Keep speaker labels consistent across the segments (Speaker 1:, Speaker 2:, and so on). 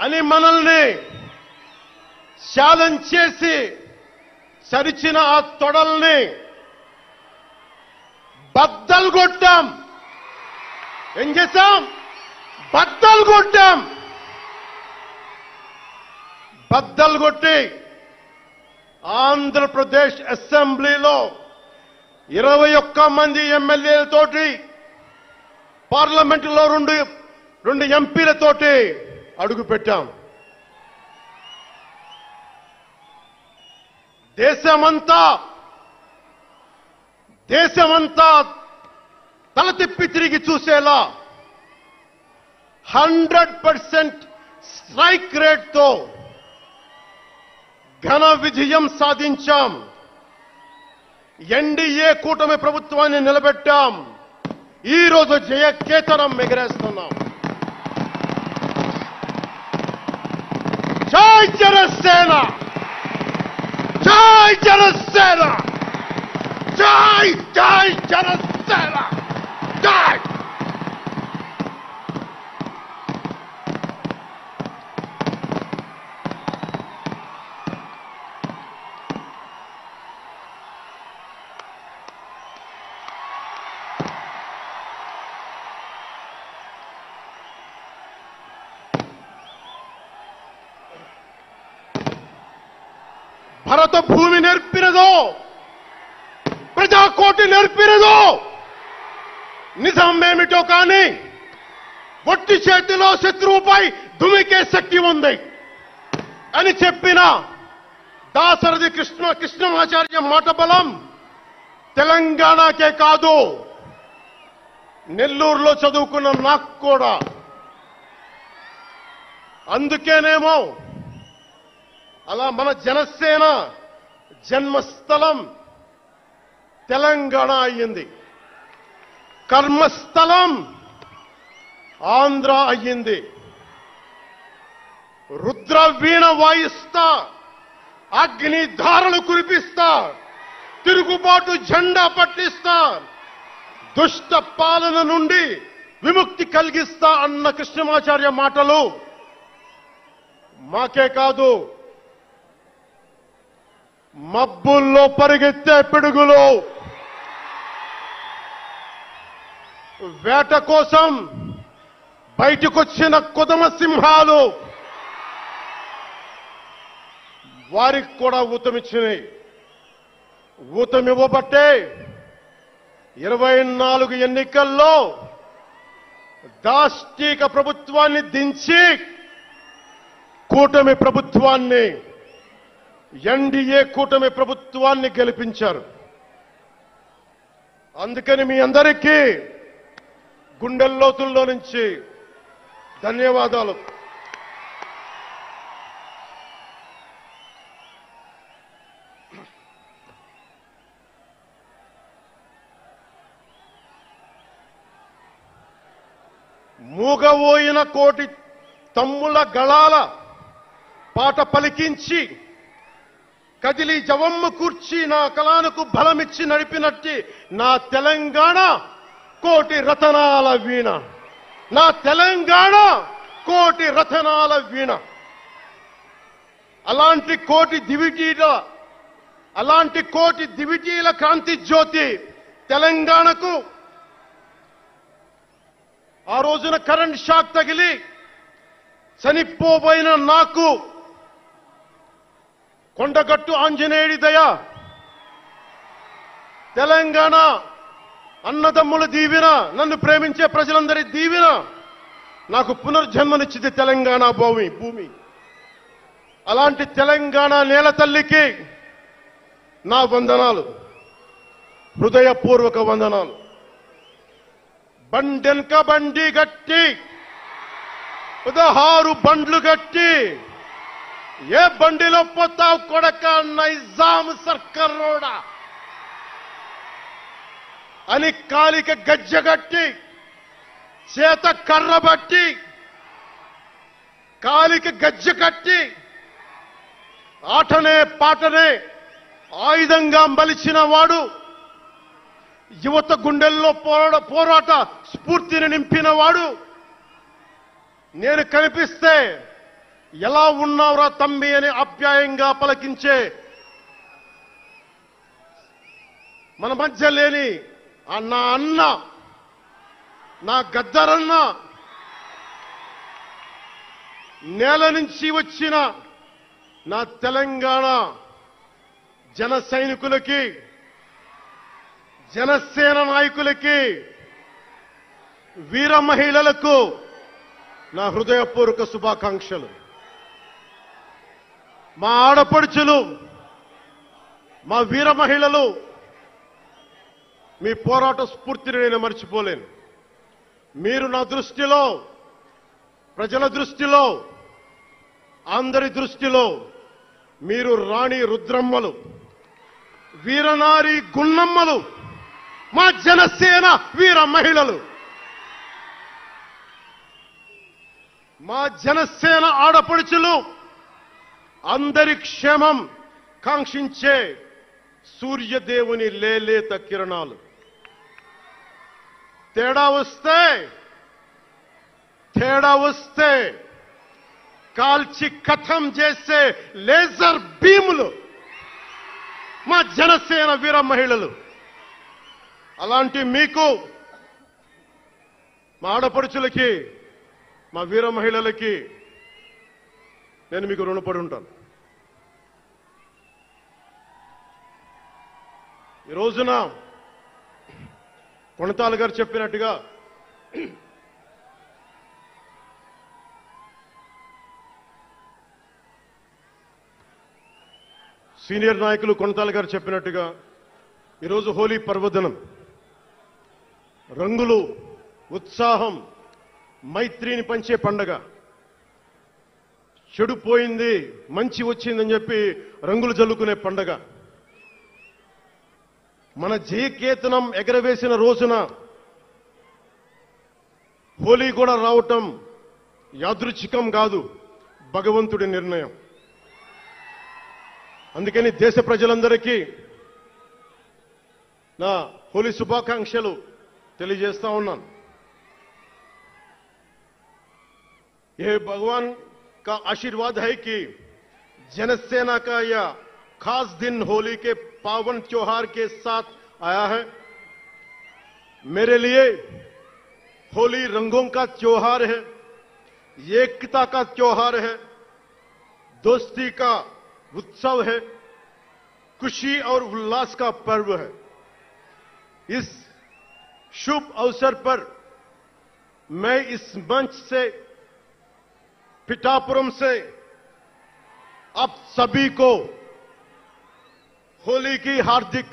Speaker 1: అని మనల్ని ఛాలెంజ్ చేసి సరిచిన ఆ తొడల్ని బద్దలు కొట్టాం. ఏం చేశాం? బద్దలు కొట్టాం. బద్దలు కొట్టి ఆంధ్రప్రదేశ్ అసెంబ్లీలో 21 మంది ఎమ్మెల్యేలతోటి, పార్లమెంటులో రెండు ఎంపీలతోటి అడుగు పెట్టాం. దేశమంతా తల తిప్పి తిరిగి చూసేలా 100% స్ట్రైక్ రేట్తో ఘన విజయం సాధించాం. ఎన్డీఏ కూటమి ప్రభుత్వాన్ని నిలబెట్టాం. ఈ రోజు జయకేతనం ఎగరేస్తున్నాం. జై జనసేన, జై జనసేన, జై జై జనసేన, జై. భరత భూమి నేర్పినదో, ప్రజాకోటి నేర్పినదో నిజమేమిటో కానీ ఒట్టి చేతిలో శత్రువుపై దుమికే శక్తి ఉంది అని చెప్పిన దాశరథి కృష్ణమాచార్య మాట బలం తెలంగాణకే కాదు, నెల్లూరులో చదువుకున్న నాకు కూడా. అందుకేనేమో అలా మన జనసేన జన్మస్థలం తెలంగాణ అయ్యింది, కర్మస్థలం ఆంధ్ర అయ్యింది. రుద్రవీణ వాయిస్తా, అగ్ని ధారలు కురిపిస్తా, తిరుగుబాటు జెండా పట్టిస్తా, దుష్ట పాలన నుండి విముక్తి కలిగిస్తా అన్న కృష్ణమాచార్య మాటలు మాకే కాదు, మబ్బుల్లో పరిగెత్తే పిడుగులు, వేట కోసం బయటకొచ్చిన కొదమ సింహాలు వారికి కూడా ఊతమిచ్చినాయి. ఊతమివ్వబట్టే 24 ఎన్నికల్లో దాష్టీక ప్రభుత్వాన్ని దించి కూటమి ప్రభుత్వాన్ని, ఎన్డీఏ కూటమి ప్రభుత్వాన్ని గెలిపించారు. అందుకని మీ అందరికీ గుండెల్లోతుల్లో నుంచి ధన్యవాదాలు. మూగబోయిన కోటి తమ్ముల గళాల పాట పలికించి కదిలి జవమ్మ కూర్చి నా కళానికి బలమిచ్చి నడిపినట్టి నా తెలంగాణ కోటి రతనాల వీణ, నా తెలంగాణ కోటి రతనాల వీణ. అలాంటి కోటి దివిటీల కాంతి జ్యోతి తెలంగాణకు ఆ రోజున కరెంట్ షాక్ తగిలి చనిపోబోయిన నాకు కొండగట్టు ఆంజనేయుడి దయ, తెలంగాణ అన్నదమ్ముల దీవెన, నన్ను ప్రేమించే ప్రజలందరి దీవెన నాకు పునర్జన్మనిచ్చింది తెలంగాణ భూమి. అలాంటి తెలంగాణ నేల తల్లికి నా వందనాలు, హృదయపూర్వక వందనాలు. బండెన్క బండి గట్టి 16 బండ్లు గట్టి ఏ బండిలో పోతావు కొడక నైజాం సర్కారోడా అని కాలిక గజ్జగట్టి, చేత కర్రబట్టి, కాలిక గజ్జ కట్టి, ఆటనే పాటనే ఆయుధంగా మలిచిన వాడు, యువత గుండెల్లో పోరాట స్ఫూర్తిని నింపిన వాడు, నేను కనిపిస్తే ఎలా ఉన్నావురా తమ్మి అని ఆప్యాయంగా పలకించే మన మధ్య లేని నా అన్న, నా గద్దరన్న, నేల నుంచి వచ్చిన నా తెలంగాణ జన సైనికులకి, జనసేన నాయకులకి, వీర మహిళలకు నా హృదయపూర్వక శుభాకాంక్షలు. మా ఆడపడుచులు, మా వీర మహిళలు, మీ పోరాట స్ఫూర్తిని నేను మర్చిపోలేను. మీరు నా దృష్టిలో, ప్రజల దృష్టిలో, అందరి దృష్టిలో మీరు రాణి రుద్రమ్మలు, వీరనారి గున్నమ్మలు, మా జనసేన వీర మహిళలు. మా జనసేన ఆడపడుచులు అందరి క్షేమం కాంక్షించే సూర్యదేవుని లేలేత కిరణాలు. తేడా వస్తే కాల్చి కథం చేసే లేజర్ బీములు మా జనసేన వీర మహిళలు. అలాంటి మీకు, మా ఆడపడుచులకి, మా వీర మహిళలకి నేను మీకు రుణపడి ఉంటాను. ఈ రోజున కొణతాల గారు చెప్పినట్టుగా సీనియర్ నాయకులు కొణతాల గారు చెప్పినట్టుగా ఈరోజు హోలీ పర్వదినం. రంగులు, ఉత్సాహం, మైత్రిని పంచే పండగ. చెడు పోయింది, మంచి వచ్చిందని చెప్పి రంగులు జల్లుకునే పండగ. మన జయకేతనం ఎగరవేసిన రోజున హోలీ కూడా రావటం యాదృచ్ఛికం కాదు, భగవంతుడి నిర్ణయం. అందుకని దేశ ప్రజలందరికీ నా హోలీ శుభాకాంక్షలు తెలియజేస్తా ఉన్నాను. ये भगवान का आशीर्वाद है कि जनसेना का यह खास दिन होली के पावन त्योहार के साथ आया है. मेरे लिए होली रंगों का त्योहार है, एकता का त्योहार है, दोस्ती का उत्सव है, खुशी और उल्लास का पर्व है. इस शुभ अवसर पर मैं इस मंच से, पिठापुरम से आप सभी को होली की हार्दिक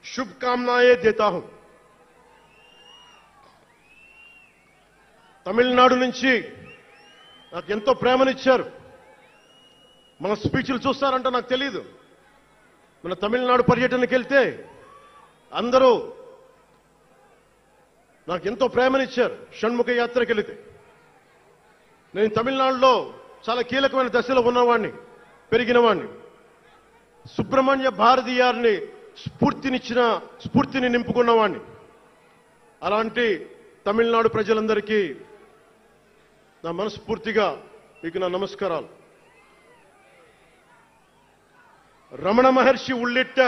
Speaker 1: शुभकामनाएं देता हूं. తమిళనాడు నుంచి నాకు ఎంతో ప్రేమనిచ్చారు. మన స్పీచ్లు చూస్తారంటే నాకు తెలియదు. మన తమిళనాడు పర్యటనకి వెళ్తే అందరూ నాకు ఎంతో ప్రేమనిచ్చారు. షణ్ముఖ యాత్రకి వెళితే నేను తమిళనాడులో చాలా కీలకమైన దశలో ఉన్నవాడిని, పెరిగినవాడిని. సుబ్రహ్మణ్య భారతీయారిని స్ఫూర్తిని నింపుకున్నవాడిని. అలాంటి తమిళనాడు ప్రజలందరికీ నా మనస్ఫూర్తిగా మీకు నా నమస్కారాలు. రమణ మహర్షి ఉళ్ళిట్ట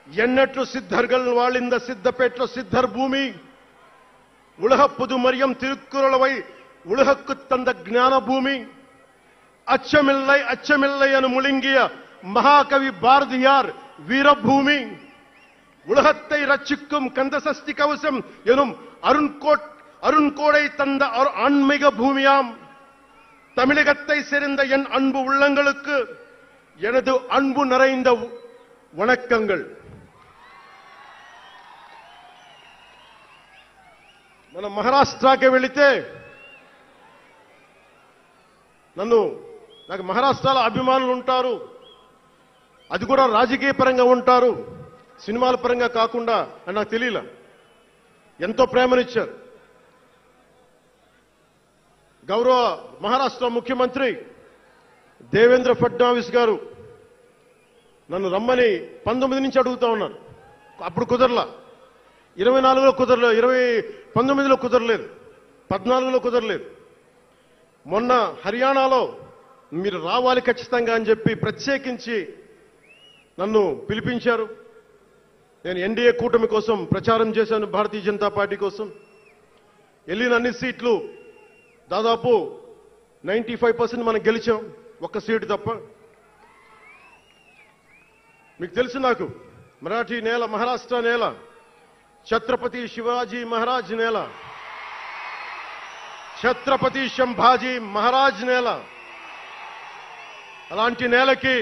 Speaker 1: ఎన్నట్లు సిద్ధర్గల్ వాళింద సిద్ధపేట్ల సిద్ధర్ భూమి ఉలహ పుదుమరియం తిరుక్కురళవై உலகுக்கு தந்த ஞான பூமி அச்சமில்லை என முழங்கிய மகாகவி பாரதியார் வீரபூமி உலகத்தை ரட்சிக்கும் கந்தசஷ்டி கவசம் எனும் அருண்கோடை தந்த ஆன்மீக பூமியாம் தமிழகத்தை சேர்ந்த என் அன்பு உள்ளங்களுக்கு எனது அன்பு நிறைந்த வணக்கங்கள். మన మహారాష్ట్రకి వెళితే నాకు మహారాష్ట్రలో అభిమానులు ఉంటారు. అది కూడా రాజకీయ పరంగా ఉంటారు, సినిమాల పరంగా కాకుండా అని నాకు తెలియలా. ఎంతో ప్రేమనిచ్చారు. గౌరవ మహారాష్ట్ర ముఖ్యమంత్రి దేవేంద్ర ఫడ్నవీస్ గారు నన్ను రమ్మని 19 నుంచి అడుగుతా ఉన్నారు. అప్పుడు కుదరలా, 24లో కుదరలేదు, 19లో కుదరలేదు, 14లో కుదరలేదు. మొన్న హర్యానాలో మీరు రావాలి ఖచ్చితంగా అని చెప్పి ప్రత్యేకించి నన్ను పిలిపించారు. నేను ఎన్డీఏ కూటమి కోసం ప్రచారం చేశాను, భారతీయ జనతా పార్టీ కోసం. వెళ్ళిన అన్ని సీట్లు దాదాపు 95% మనం గెలిచాం, ఒక్క సీటు తప్ప. మీకు తెలుసు, నాకు మరాఠీ నేల, మహారాష్ట్ర నేల, ఛత్రపతి శివాజీ మహారాజ్ నేల, ఛత్రపతి సంభాజీ మహారాజ్ నేల. అలాంటి నేలకి